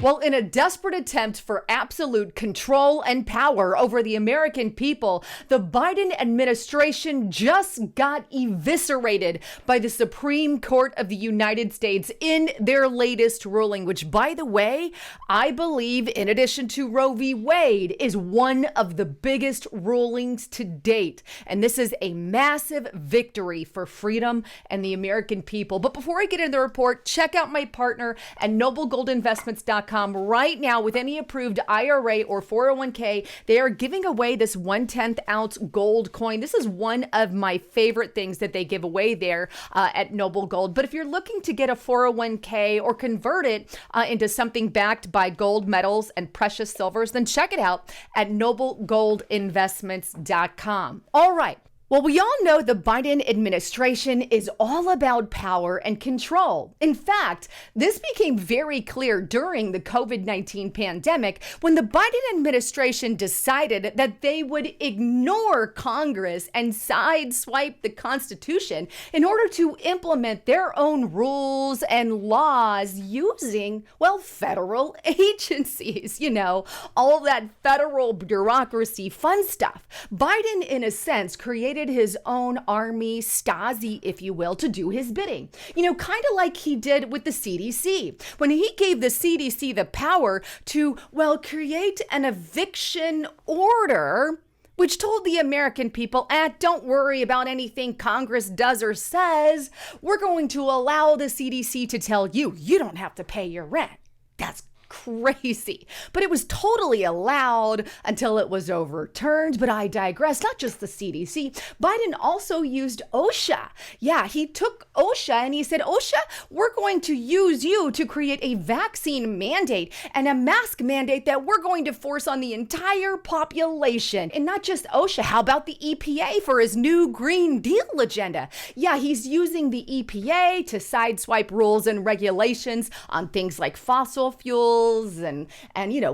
Well, in a desperate attempt for absolute control and power over the American people, the Biden administration just got eviscerated by the Supreme Court of the United States in their latest ruling, which, by the way, I believe, in addition to Roe v. Wade, is one of the biggest rulings to date. And this is a massive victory for freedom and the American people. But before I get into the report, check out my partner at noblegoldinvestments.com. Right now, with any approved IRA or 401k, they are giving away this 1/10 ounce gold coin. This is one of my favorite things that they give away there at Noble Gold. But if you're looking to get a 401k or convert it into something backed by gold metals and precious silvers, then check it out at noblegoldinvestments.com. All right. Well, we all know the Biden administration is all about power and control. In fact, this became very clear during the COVID-19 pandemic when the Biden administration decided that they would ignore Congress and sideswipe the Constitution in order to implement their own rules and laws using, well, federal agencies, all that federal bureaucracy, fun stuff. Biden, in a sense, created his own army, Stasi, if you will, to do his bidding. Kind of like he did with the CDC. When he gave the CDC the power to, create an eviction order, which told the American people, don't worry about anything Congress does or says. We're going to allow the CDC to tell you, you don't have to pay your rent. That's crazy. But it was totally allowed until it was overturned. But I digress. Not just the CDC. Biden also used OSHA. Yeah, he took OSHA and he said, OSHA, we're going to use you to create a vaccine mandate and a mask mandate that we're going to force on the entire population. And not just OSHA. How about the EPA for his new Green Deal agenda? Yeah, he's using the EPA to sideswipe rules and regulations on things like fossil fuels and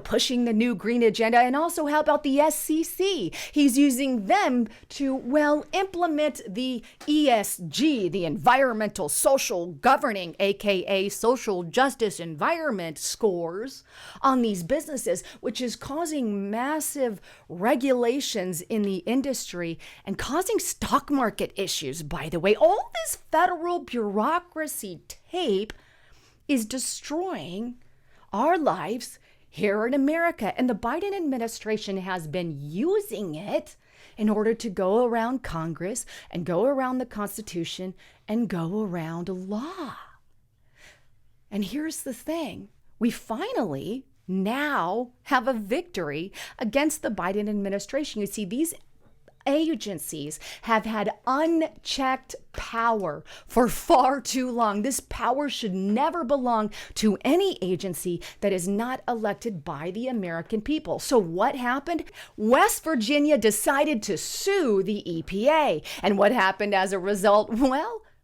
pushing the new green agenda. And also, how about the SEC? He's using them to, implement the ESG, the environmental social governing, aka social justice environment scores on these businesses, which is causing massive regulations in the industry and causing stock market issues, by the way. All this federal bureaucracy tape is destroying our lives here in America. And the Biden administration has been using it in order to go around Congress and go around the Constitution and go around law. And here's the thing. We finally now have a victory against the Biden administration. You see, these agencies have had unchecked power for far too long. This power should never belong to any agency that is not elected by the American people. So what happened? West Virginia decided to sue the EPA. And what happened as a result?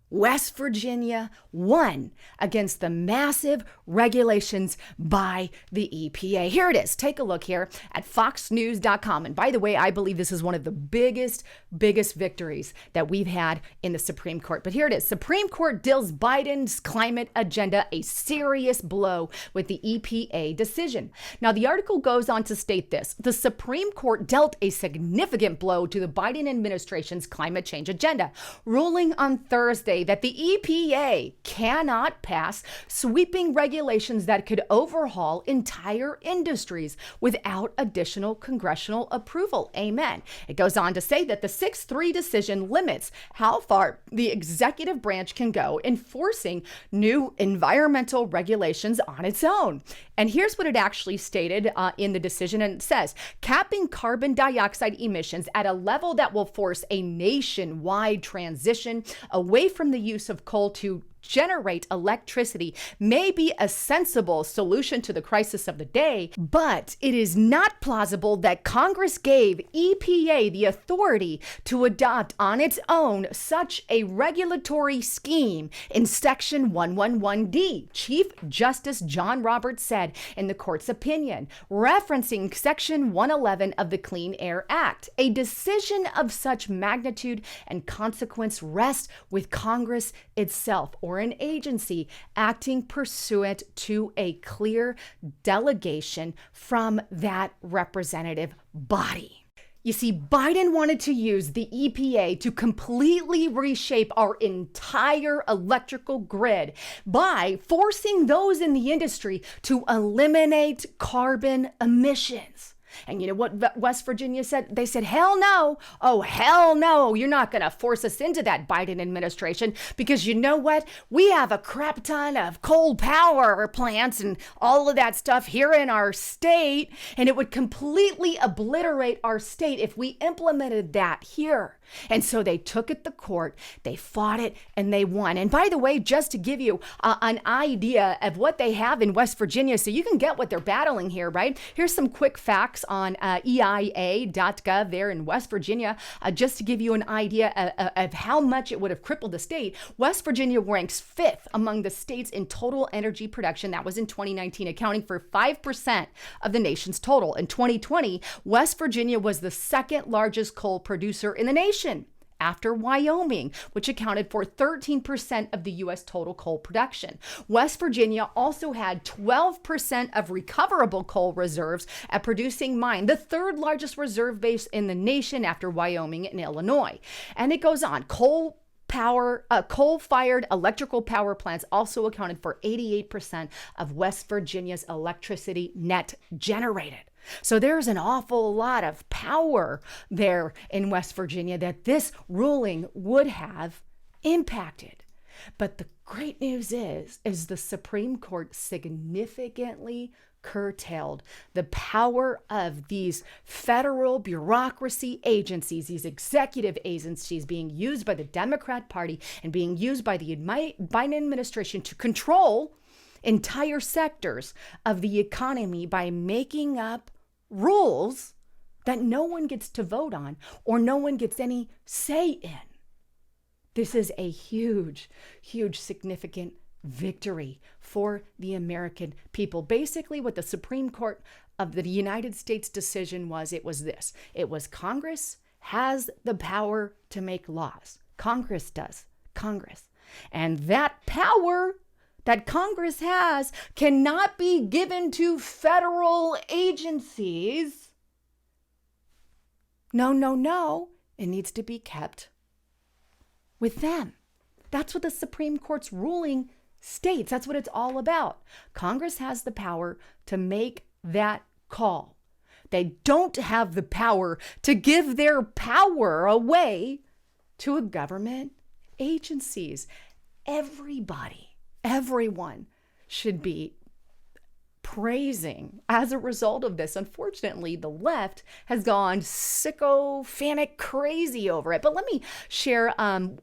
West Virginia won against the massive regulations by the EPA. Here it is. Take a look here at foxnews.com. And by the way, I believe this is one of the biggest victories that we've had in the Supreme Court. But here it is. Supreme Court deals Biden's climate agenda a serious blow with the EPA decision. Now, the article goes on to state this. The Supreme Court dealt a significant blow to the Biden administration's climate change agenda, ruling on Thursday that the EPA cannot pass sweeping regulations that could overhaul entire industries without additional congressional approval. Amen. It goes on to say that the 6-3 decision limits how far the executive branch can go enforcing new environmental regulations on its own. And here's what it actually stated in the decision. And it says, capping carbon dioxide emissions at a level that will force a nationwide transition away from the use of coal to generate electricity may be a sensible solution to the crisis of the day, but it is not plausible that Congress gave EPA the authority to adopt on its own such a regulatory scheme in Section 111D, Chief Justice John Roberts said in the court's opinion, referencing Section 111 of the Clean Air Act. A decision of such magnitude and consequence rests with Congress itself, or or an agency acting pursuant to a clear delegation from that representative body. You see, Biden wanted to use the EPA to completely reshape our entire electrical grid by forcing those in the industry to eliminate carbon emissions. And you know what West Virginia said? They said, hell no. Oh, hell no. You're not going to force us into that Biden administration because you know what? We have a crap ton of coal power plants and all of that stuff here in our state. And it would completely obliterate our state if we implemented that here. And so they took it to court, they fought it, and they won. And by the way, just to give you an idea of what they have in West Virginia, so you can get what they're battling here, right? Here's some quick facts on EIA.gov there in West Virginia, just to give you an idea of how much it would have crippled the state. West Virginia ranks 5th among the states in total energy production. That was in 2019, accounting for 5% of the nation's total. In 2020, West Virginia was the second largest coal producer in the nation, after Wyoming, which accounted for 13% of the U.S. total coal production. West Virginia also had 12% of recoverable coal reserves at producing mine, the third largest reserve base in the nation after Wyoming and Illinois. And it goes on. Coal-fired electrical power plants also accounted for 88% of West Virginia's electricity net generated. So there's an awful lot of power there in West Virginia that this ruling would have impacted. But the great news is the Supreme Court significantly curtailed the power of these federal bureaucracy agencies, these executive agencies being used by the Democrat Party and being used by the Biden administration to control entire sectors of the economy by making up rules that no one gets to vote on or no one gets any say in. This is a huge, huge, significant victory for the American people. Basically, what the Supreme Court of the United States decision was, it was this. It was Congress has the power to make laws. Congress does. Congress. And that power that Congress has cannot be given to federal agencies. No. It needs to be kept with them. That's what the Supreme Court's ruling states. That's what it's all about. Congress has the power to make that call. They don't have the power to give their power away to a government agencies. Everyone should be praising as a result of this. Unfortunately, the left has gone sycophantic crazy over it. But let me share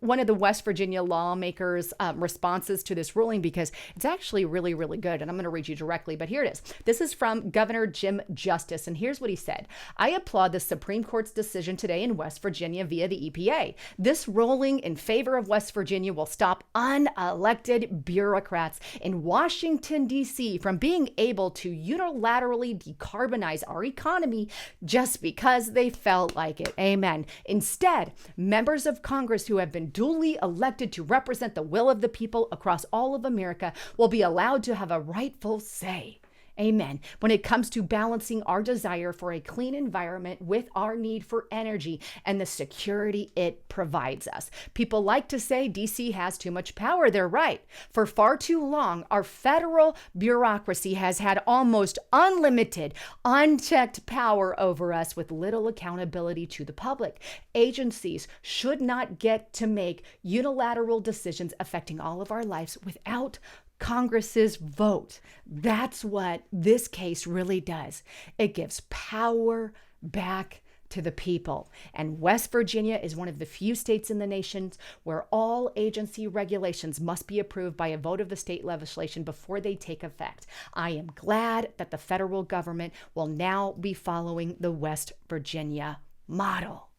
one of the West Virginia lawmakers' responses to this ruling, because it's actually really, really good. And I'm going to read you directly, but here it is. This is from Governor Jim Justice, and here's what he said. I applaud the Supreme Court's decision today in West Virginia via the EPA. This ruling in favor of West Virginia will stop unelected bureaucrats in Washington, D.C. from being able to unilaterally decarbonize our economy just because they felt like it. Amen. Instead, members of Congress who have been duly elected to represent the will of the people across all of America will be allowed to have a rightful say. Amen. When it comes to balancing our desire for a clean environment with our need for energy and the security it provides us. People like to say DC has too much power. They're right. For far too long, our federal bureaucracy has had almost unlimited, unchecked power over us with little accountability to the public. Agencies should not get to make unilateral decisions affecting all of our lives without Congress's vote. That's what this case really does. It gives power back to the people. And West Virginia is one of the few states in the nation where all agency regulations must be approved by a vote of the state legislation before they take effect. I am glad that the federal government will now be following the West Virginia model.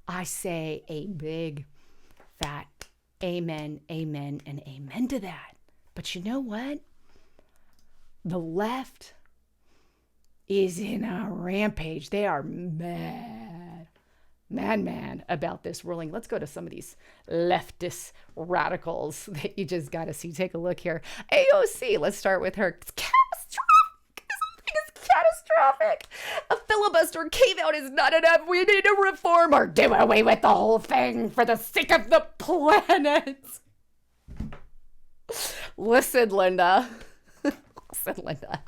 I say a big, fat amen, amen, and amen to that. But you know what? The left is in a rampage. They are mad. man about this ruling. Let's go to some of these leftist radicals that you just got to see. Take a look here. AOC, let's start with her. It's catastrophic. It's catastrophic. A filibuster cave-out is not enough. We need to reform or do away with the whole thing for the sake of the planet. Listen, Linda. Listen, Linda.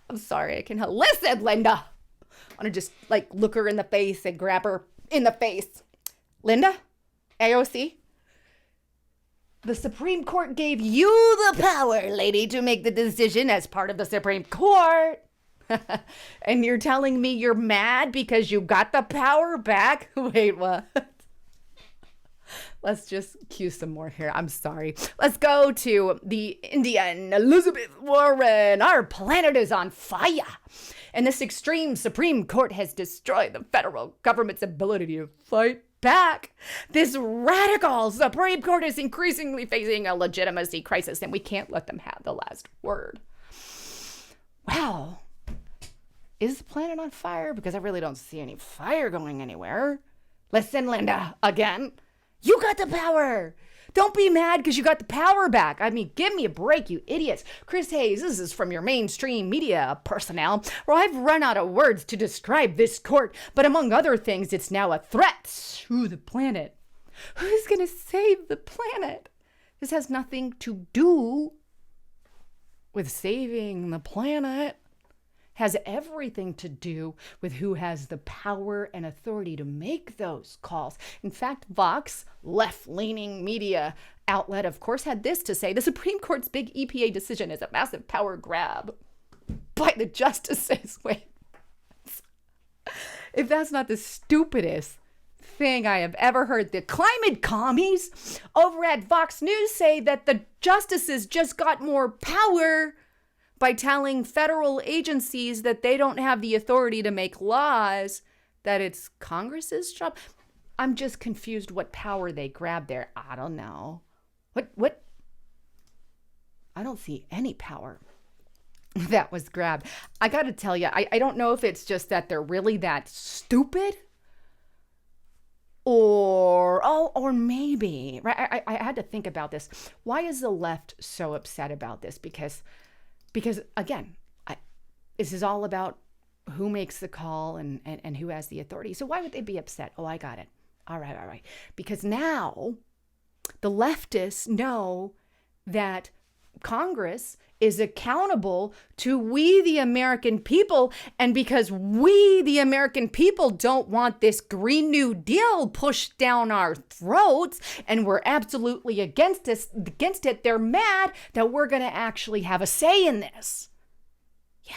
I'm sorry, I can help. Listen, Linda. I want to just look her in the face and grab her in the face. Linda, AOC, the Supreme Court gave you the power, lady, to make the decision as part of the Supreme Court. And you're telling me you're mad because you got the power back? Wait, what? Let's just cue some more here. I'm sorry. Let's go to the Indian Elizabeth Warren. Our planet is on fire. And this extreme Supreme Court has destroyed the federal government's ability to fight back. This radical Supreme Court is increasingly facing a legitimacy crisis, and we can't let them have the last word. Wow. Is the planet on fire? Because I really don't see any fire going anywhere. Listen, Linda, again. You got the power. Don't be mad because you got the power back. I mean, give me a break, you idiots. Chris Hayes, this is from your mainstream media personnel. Well, I've run out of words to describe this court, but among other things, it's now a threat to the planet. Who's going to save the planet? This has nothing to do with saving the planet. Has everything to do with who has the power and authority to make those calls. In fact, Vox, left-leaning media outlet, of course, had this to say: the Supreme Court's big EPA decision is a massive power grab by the justices. Wait, if that's not the stupidest thing I have ever heard. The climate commies over at Vox News say that the justices just got more power by telling federal agencies that they don't have the authority to make laws, that it's Congress's job. I'm just confused what power they grabbed there. I don't know. What? I don't see any power that was grabbed. I got to tell you, I don't know if it's just that they're really that stupid or maybe, right? I had to think about this. Why is the left so upset about this? Because again, this is all about who makes the call and who has the authority. So why would they be upset? Oh, I got it. All right. Because now the leftists know that Congress is accountable to we, the American people. And because we, the American people, don't want this Green New Deal pushed down our throats, and we're absolutely against it, they're mad that we're going to actually have a say in this. Yeah.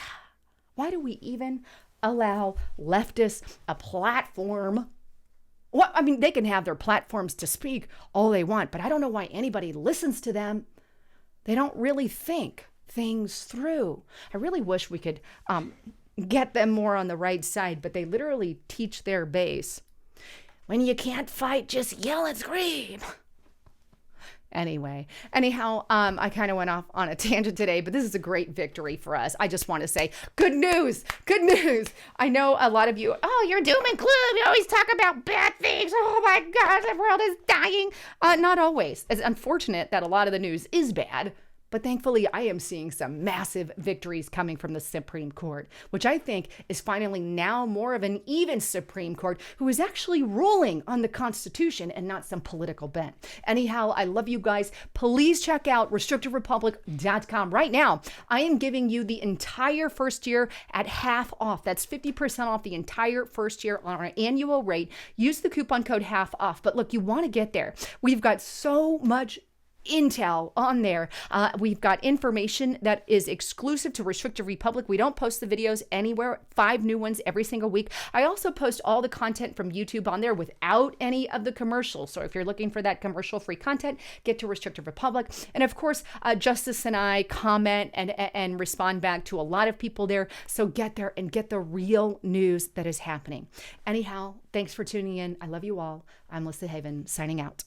Why do we even allow leftists a platform? Well, I mean, they can have their platforms to speak all they want, but I don't know why anybody listens to them. They don't really think things through. I really wish we could get them more on the right side, but they literally teach their base, when you can't fight, just yell and scream. Anyhow, I kind of went off on a tangent today, but this is a great victory for us. I just want to say, good news. I know a lot of you, you're doom and gloom. You always talk about bad things. Oh my gosh, the world is dying. Not always. It's unfortunate that a lot of the news is bad, but thankfully I am seeing some massive victories coming from the Supreme Court, which I think is finally now more of an even Supreme Court who is actually ruling on the Constitution and not some political bent. Anyhow, I love you guys. Please check out restrictiverepublic.com right now. I am giving you the entire first year at half off. That's 50% off the entire first year on our annual rate. Use the coupon code half off. But look, you want to get there. We've got so much intel on there. We've got information that is exclusive to Restrictive Republic. We don't post the videos anywhere. 5 new ones every single week. I also post all the content from YouTube on there without any of the commercials. So if you're looking for that commercial-free content, get to Restrictive Republic. And of course, Justice and I comment and respond back to a lot of people there. So get there and get the real news that is happening. Anyhow, thanks for tuning in. I love you all. I'm Melissa Haven, signing out.